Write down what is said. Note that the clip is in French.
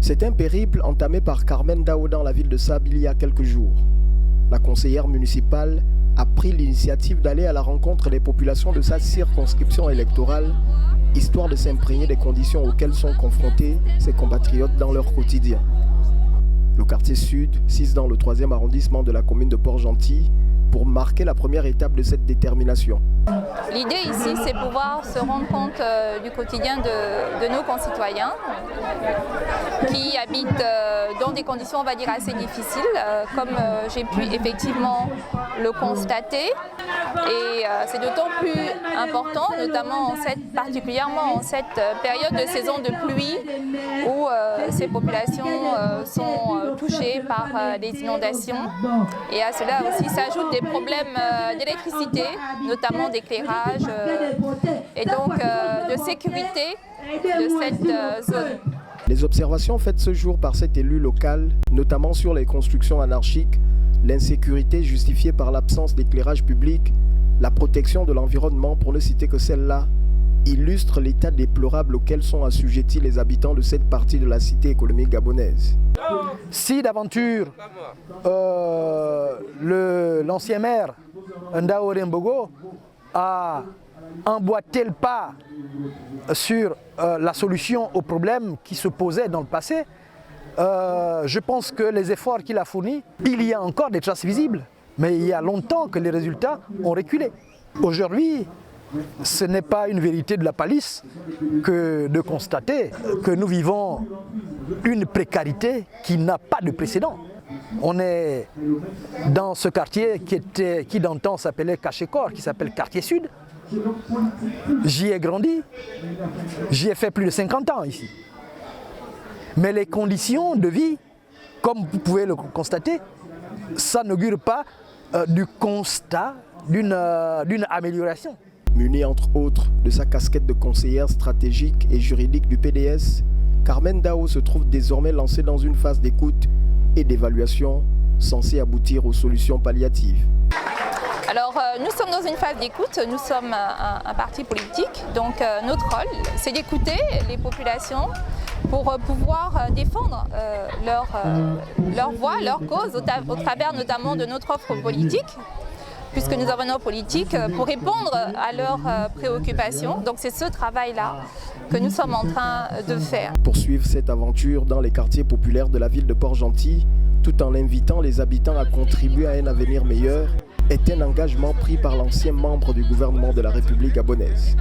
C'est un périple entamé par Carmen Dao dans la ville de Sab il y a quelques jours. La conseillère municipale a pris l'initiative d'aller à la rencontre des populations de sa circonscription électorale, histoire de s'imprégner des conditions auxquelles sont confrontés ses compatriotes dans leur quotidien. Le quartier sud, 6 dans le 3e arrondissement de la commune de Port-Gentil, pour marquer la première étape de cette détermination. L'idée ici, c'est pouvoir se rendre compte du quotidien de nos concitoyens qui habitent dans des conditions, on va dire, assez difficiles, comme j'ai pu effectivement le constater. Et c'est d'autant plus important, notamment particulièrement en cette période de saison de pluie où ces populations sont touchées par les inondations. Et à cela aussi s'ajoutent des problèmes d'électricité, notamment d'éclairage et donc de sécurité de cette zone. Les observations faites ce jour par cet élu local, notamment sur les constructions anarchiques, l'insécurité justifiée par l'absence d'éclairage public, la protection de l'environnement, pour ne citer que celle-là, illustrent l'état déplorable auquel sont assujettis les habitants de cette partie de la cité économique gabonaise. Si d'aventure l'ancien maire Ndao Rembogo a emboîté le pas sur la solution aux problèmes qui se posaient dans le passé, je pense que les efforts qu'il a fournis, il y a encore des traces visibles, mais il y a longtemps que les résultats ont reculé. Aujourd'hui, ce n'est pas une vérité de la palisse que de constater que nous vivons une précarité qui n'a pas de précédent. On est dans ce quartier qui d'antan s'appelait Cachécor, qui s'appelle quartier sud. J'y ai grandi, j'y ai fait plus de 50 ans ici. Mais les conditions de vie, comme vous pouvez le constater, ça n'augure pas du constat d'une amélioration. Munie entre autres de sa casquette de conseillère stratégique et juridique du PDS, Carmen Dao se trouve désormais lancée dans une phase d'écoute et d'évaluation censée aboutir aux solutions palliatives. Alors nous sommes dans une phase d'écoute, nous sommes un parti politique, donc notre rôle c'est d'écouter les populations pour pouvoir défendre leur voix, leur cause au travers notamment de notre offre politique, puisque nous avons nos politiques pour répondre à leurs préoccupations. Donc c'est ce travail-là que nous sommes en train de faire. Poursuivre cette aventure dans les quartiers populaires de la ville de Port-Gentil, tout en invitant les habitants à contribuer à un avenir meilleur, est un engagement pris par l'ancien membre du gouvernement de la République gabonaise.